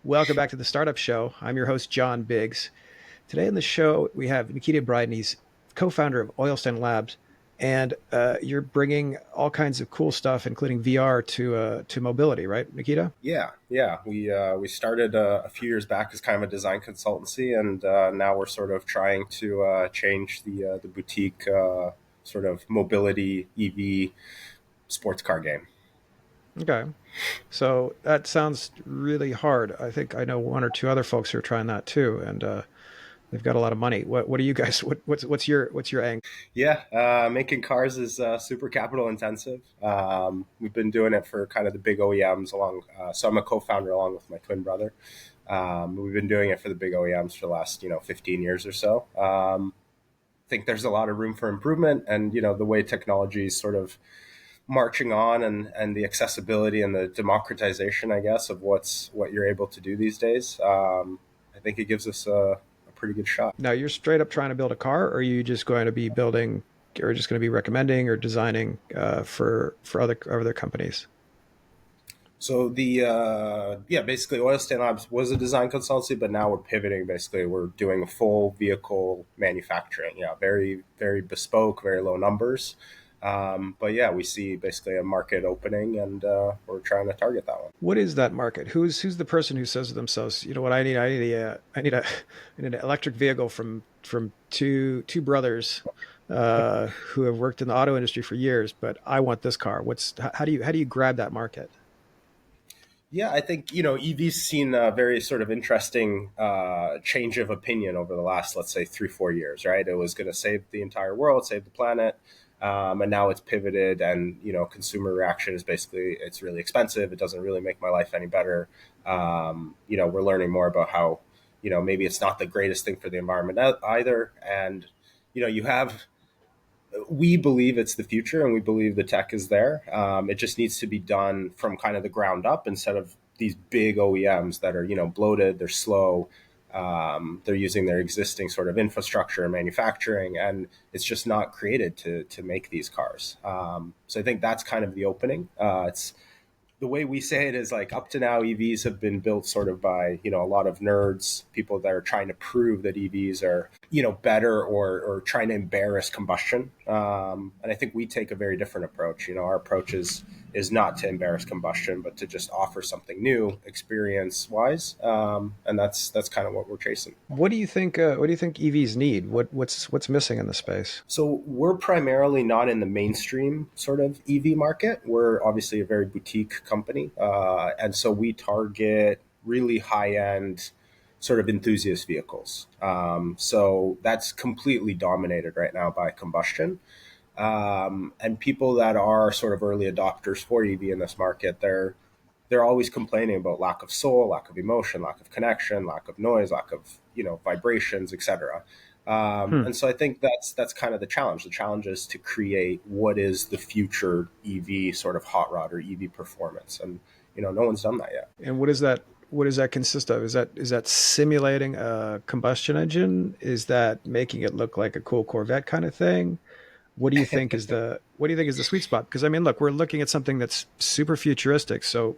Welcome back to the Startup Show. I'm your host, John Biggs. Today on the show, we have Nikita Bridan. He's co-founder of Oilstainlab, and you're bringing all kinds of cool stuff, including VR, to mobility, right, Nikita? Yeah. We started a few years back as kind of a design consultancy, and now we're sort of trying to change the boutique sort of mobility EV sports car game. Okay, so that sounds really hard. I think I know one or two other folks who are trying that too, and they've got a lot of money. What do you guys? What's your angle? Yeah, making cars is super capital intensive. We've been doing it for kind of the big OEMs along. So I'm a co-founder along with my twin brother. We've been doing it for the big OEMs for the last 15 years or so. Think there's a lot of room for improvement, and the way technology is sort of marching on, and the accessibility and the democratization, I guess, of what you're able to do these days. I think it gives us a pretty good shot. Now, you're straight up trying to build a car, or are you just going to be building, or just going to be recommending or designing for other companies? So basically, Oilstain Labs was a design consultancy, but now we're pivoting. Basically, we're doing a full vehicle manufacturing. Yeah, very very bespoke, very low numbers. But yeah, we see basically a market opening, and we're trying to target that one. What is that market? Who's the person who says to themselves, you know what, I need an electric vehicle from two brothers who have worked in the auto industry for years, but I want this car. How do you grab that market? Yeah, I think EV's seen a very sort of interesting change of opinion over the last, let's say, 3-4 years. Right, it was going to save the entire world, save the planet, and now it's pivoted, and consumer reaction is basically it's really expensive. It doesn't really make my life any better. We're learning more about how maybe it's not the greatest thing for the environment either, and you have we believe it's the future, and we believe the tech is there. It just needs to be done from kind of the ground up instead of these big OEMs that are bloated, they're slow, they're using their existing sort of infrastructure and manufacturing, and it's just not created to make these cars. So I think that's kind of the opening. It's the way we say it is like up to now EVs have been built sort of by a lot of nerds, people that are trying to prove that EVs are better, or trying to embarrass combustion. And I think we take a very different approach. Our approach is not to embarrass combustion, but to just offer something new experience wise. And that's kind of what we're chasing. What do you think? What do you think EVs need? What's missing in the space? So we're primarily not in the mainstream sort of EV market. We're obviously a very boutique company, and so we target really high end sort of enthusiast vehicles. So that's completely dominated right now by combustion. And people that are sort of early adopters for EV in this market, they're always complaining about lack of soul, lack of emotion, lack of connection, lack of noise, lack of vibrations, etc. Hmm. And so I think that's kind of the challenge. The challenge is to create what is the future EV sort of hot rod or EV performance, and no one's done that yet. And what is that? What does that consist of? Is that simulating a combustion engine? Is that making it look like a cool Corvette kind of thing? What do you think is the sweet spot? Because I mean, look, we're looking at something that's super futuristic, so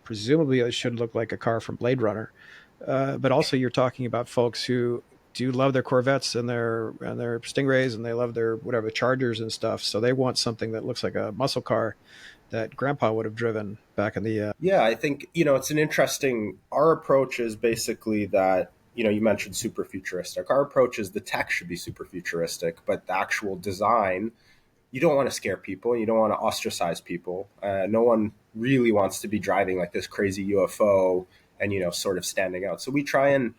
presumably it should look like a car from Blade Runner. But also, you're talking about folks who do love their Corvettes and their Stingrays, and they love their whatever Chargers and stuff. So they want something that looks like a muscle car that Grandpa would have driven back in the. Yeah, I think it's an interesting. Our approach is basically that you mentioned super futuristic. Our approach is the tech should be super futuristic, but the actual design, you don't want to scare people. You don't want to ostracize people. No one really wants to be driving like this crazy UFO and sort of standing out. So we try and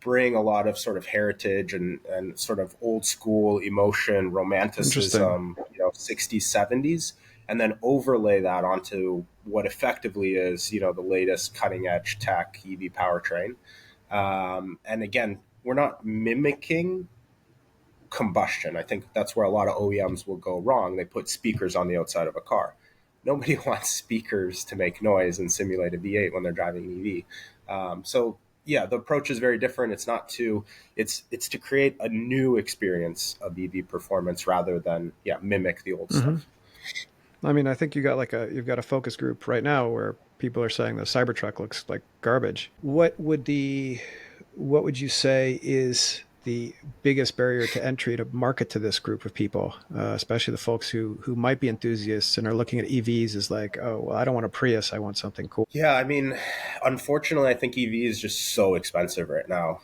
bring a lot of sort of heritage and sort of old school emotion, Interesting. romanticism, 60s, 70s, and then overlay that onto what effectively is, the latest cutting edge tech EV powertrain. And again, we're not mimicking combustion. I think that's where a lot of OEMs will go wrong. They put speakers on the outside of a car. Nobody wants speakers to make noise and simulate a V8 when they're driving an EV. So yeah, the approach is very different. It's not to it's to create a new experience of EV performance rather than mimic the old Hmm. stuff. I mean, I think you've got a focus group right now where people are saying the Cybertruck looks like garbage. What would you say is the biggest barrier to entry to market to this group of people, especially the folks who might be enthusiasts and are looking at EVs as like, oh, well, I don't want a Prius, I want something cool. Yeah, I mean, unfortunately, I think EV is just so expensive right now.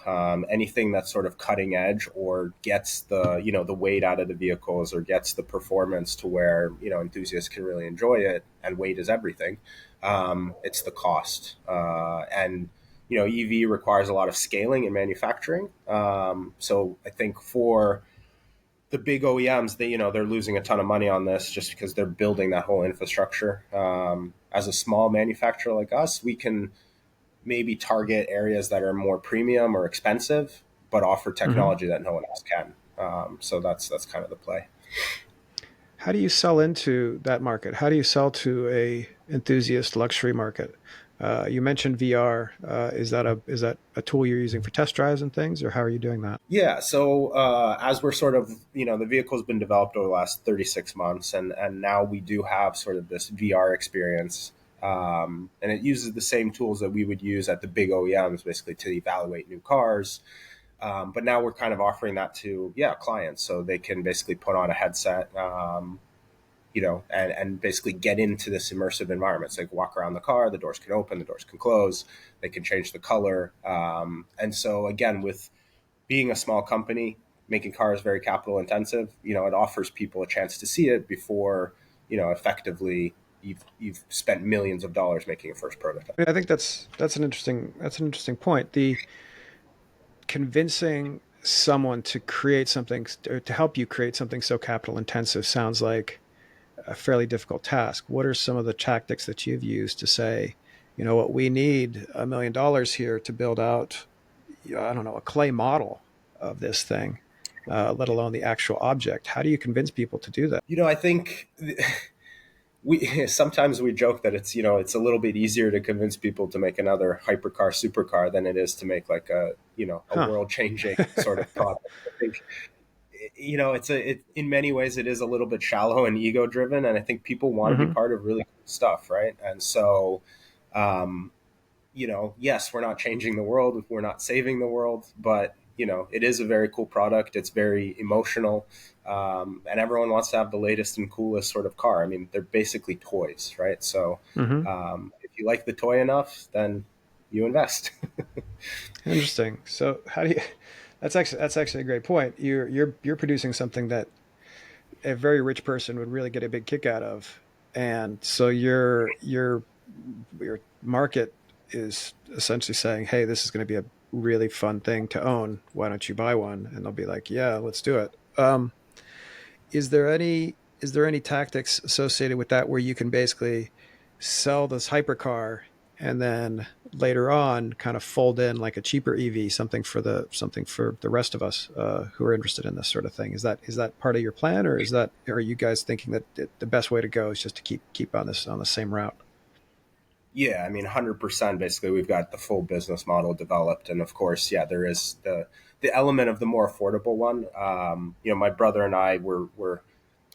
Anything that's sort of cutting edge or gets the weight out of the vehicles or gets the performance to where enthusiasts can really enjoy it, and weight is everything. It's the cost, and EV requires a lot of scaling and manufacturing. So I think for the big OEMs, they're losing a ton of money on this just because they're building that whole infrastructure. As a small manufacturer like us, we can maybe target areas that are more premium or expensive, but offer Mm-hmm. technology that no one else can. So that's kind of the play. How do you sell into that market? How do you sell to a enthusiast luxury market? You mentioned VR. Is that a tool you're using for test drives and things, or how are you doing that? Yeah. So as we're sort of, the vehicle's been developed over the last 36 months, and now we do have sort of this VR experience. And it uses the same tools that we would use at the big OEMs, basically to evaluate new cars. But now we're kind of offering that to clients, so they can basically put on a headset, and basically get into this immersive environment. So they can walk around the car, the doors can open, the doors can close, they can change the color. And so again, with being a small company, making cars very capital intensive, it offers people a chance to see it before, effectively you've spent millions of dollars making a first prototype. I think that's an interesting point. The convincing someone to create something or to help you create something so capital intensive sounds like a fairly difficult task. What are some of the tactics that you've used to say, you know what, we need $1 million here to build out, I don't know, a clay model of this thing, let alone the actual object? How do you convince people to do that? I think we sometimes we joke that it's a little bit easier to convince people to make another hypercar supercar than it is to make like a Huh. world changing sort of product. I think in many ways it is a little bit shallow and ego driven, and I think people want to be Mm-hmm. part of really cool stuff, right? And so um, yes, we're not changing the world, we're not saving the world, but it is a very cool product. It's very emotional, and everyone wants to have the latest and coolest sort of car. I mean, they're basically toys, right? So Mm-hmm. if you like the toy enough, then you invest. Interesting. So how do you? That's actually a great point. You're producing something that a very rich person would really get a big kick out of, and so your market is essentially saying, hey, this is going to be a really fun thing to own, why don't you buy one? And they'll be like, yeah, let's do it. Is there any tactics associated with that where you can basically sell this hypercar and then later on kind of fold in like a cheaper EV, something for the rest of us who are interested in this sort of thing? Is that part of your plan, or are you guys thinking that the best way to go is just to keep on the same route? Yeah, I mean, 100%. Basically, we've got the full business model developed, and of course, yeah, there is the element of the more affordable one. My brother and I were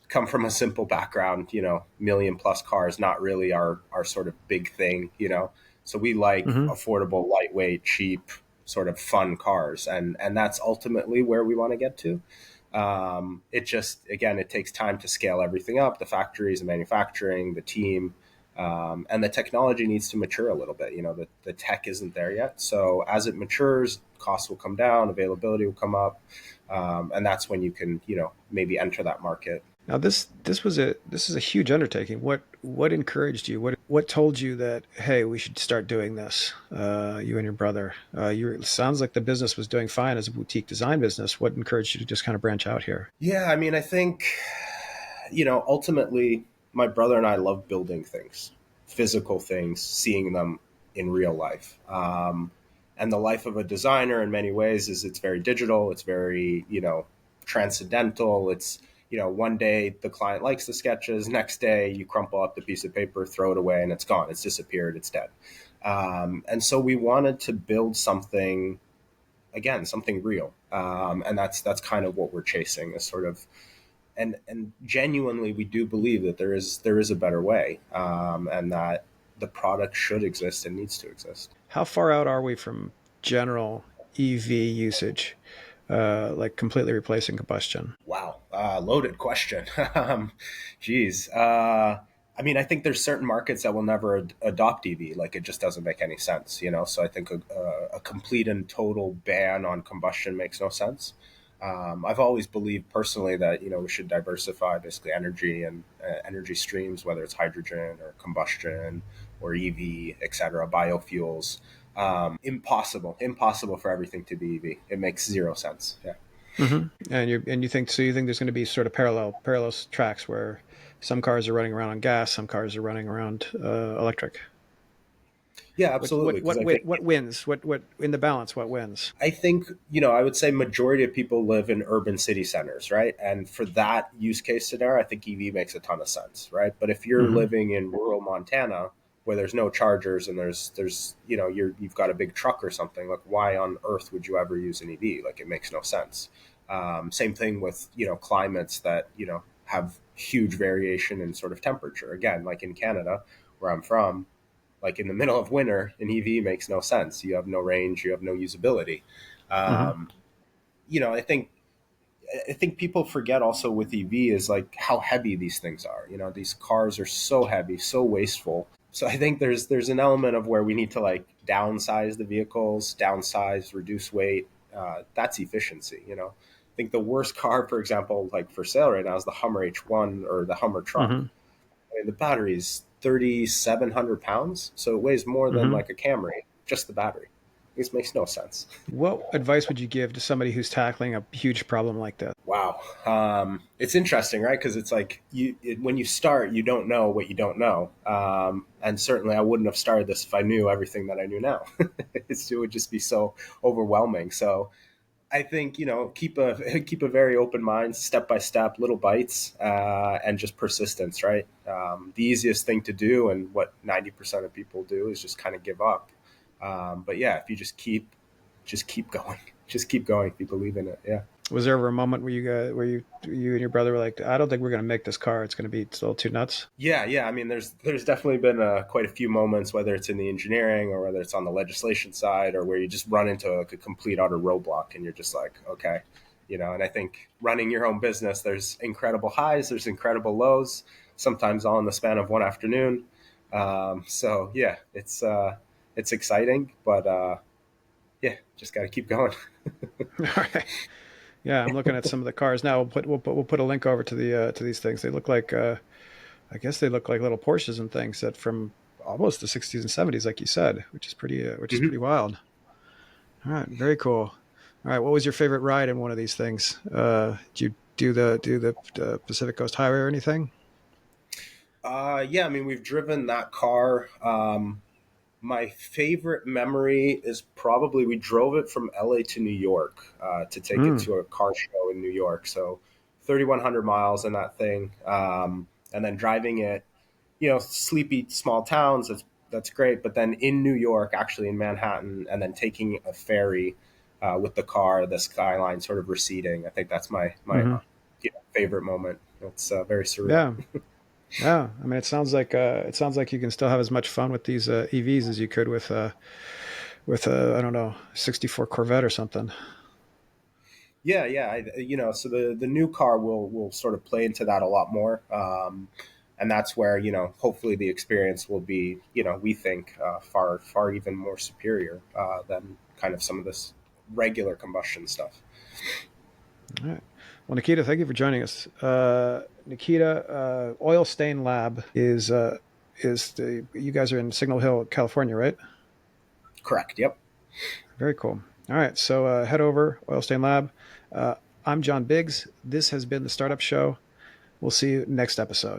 come from a simple background. Million plus cars, not really our sort of big thing. So we like Mm-hmm. affordable, lightweight, cheap, sort of fun cars, and that's ultimately where we want to get to. It just, again, it takes time to scale everything up, the factories, the manufacturing, the team, and the technology needs to mature a little bit. The tech isn't there yet. So as it matures, costs will come down, availability will come up, and that's when you can, maybe enter that market. Now this is a huge undertaking. What encouraged you? What told you that, hey, we should start doing this? You and your brother. It sounds like the business was doing fine as a boutique design business. What encouraged you to just kind of branch out here? Yeah, I mean, I think, ultimately, my brother and I love building things, physical things, seeing them in real life. And the life of a designer, in many ways, is it's very digital. It's very, transcendental. It's, one day the client likes the sketches, next day you crumple up the piece of paper, throw it away, and it's gone. It's disappeared. It's dead. And so we wanted to build something, again, something real. And that's kind of what we're chasing, is sort of, and genuinely we do believe that there is a better way, and that the product should exist and needs to exist. How far out are we from general EV usage, like completely replacing combustion? Wow, loaded question. Geez, I mean, I think there's certain markets that will never adopt EV. Like, it just doesn't make any sense, you know. So I think a complete and total ban on combustion makes no sense. I've always believed personally that we should diversify basically energy and energy streams, whether it's hydrogen or combustion or EV, et cetera, biofuels. Impossible for everything to be EV. It makes zero sense. Yeah. And you think so? You think there's going to be sort of parallel tracks where some cars are running around on gas, some cars are running around electric. Yeah, What absolutely. what Because what what wins? What in the balance? What wins? I think, I would say majority of people live in urban city centers, right? And for that use case scenario, I think EV makes a ton of sense, right? But if you're Mm-hmm. living in rural Montana where there's no chargers and there's you've got a big truck or something, like why on earth would you ever use an EV? Like, it makes no sense. Same thing with climates that have huge variation in sort of temperature. Again, like in Canada, where I'm from, like in the middle of winter, an EV makes no sense. You have no range, you have no usability. Mm-hmm. Um, I think people forget also with EV is like how heavy these things are. These cars are so heavy, so wasteful. So I think there's an element of where we need to like downsize the vehicles, downsize, reduce weight. That's efficiency. I think the worst car, for example, like for sale right now, is the Hummer H1 or the Hummer truck. Mm-hmm. I mean, the battery is 3,700 pounds, so it weighs more than Mm-hmm. like a Camry. Just the battery. This makes no sense. What advice would you give to somebody who's tackling a huge problem like this? Wow, it's interesting, right? Because it's like when you start, you don't know what you don't know, and certainly I wouldn't have started this if I knew everything that I knew now. It would just be so overwhelming. So I think keep a very open mind, step by step, little bites, and just persistence. Right. The easiest thing to do, and what 90% of people do, is just kind of give up. But yeah, if you just keep going, just keep going. If you believe in it, yeah. Was there ever a moment where you and your brother were like, I don't think we're going to make this car. It's going to be a little too nuts. Yeah. I mean, there's definitely been quite a few moments, whether it's in the engineering or whether it's on the legislation side, or where you just run into like a complete utter roadblock, and you're just like, okay, And I think running your own business, there's incredible highs, there's incredible lows, sometimes all in the span of one afternoon. So yeah, it's exciting, but yeah, just got to keep going. All right. Yeah, I'm looking at some of the cars now. We'll put a link over to these things. They look like I guess they look like little Porsches and things that from almost the 60s and 70s, like you said, which is pretty wild. All right, very cool. All right, what was your favorite ride in one of these things? Did you do the Pacific Coast Highway or anything? Yeah, I mean, we've driven that car. My favorite memory is probably we drove it from LA to New York to take it Mm. to a car show in New York. So 3,100 miles in that thing. And then driving it, sleepy small towns, that's great. But then in New York, actually in Manhattan, and then taking a ferry with the car, the skyline sort of receding. I think that's my Hmm. favorite moment. It's very surreal. Yeah, yeah. I mean, it sounds like you can still have as much fun with these EVs as you could with I don't know, '64 Corvette or something. Yeah. So the new car will sort of play into that a lot more, and that's where hopefully the experience will be we think far even more superior than kind of some of this regular combustion stuff. All right. Well, Nikita, thank you for joining us. Nikita, Oilstainlab is the you guys are in Signal Hill, California, right? Correct. Yep. Very cool. All right, so head over Oilstainlab. Uh, I'm John Biggs. This has been the Startup Show. We'll see you next episode.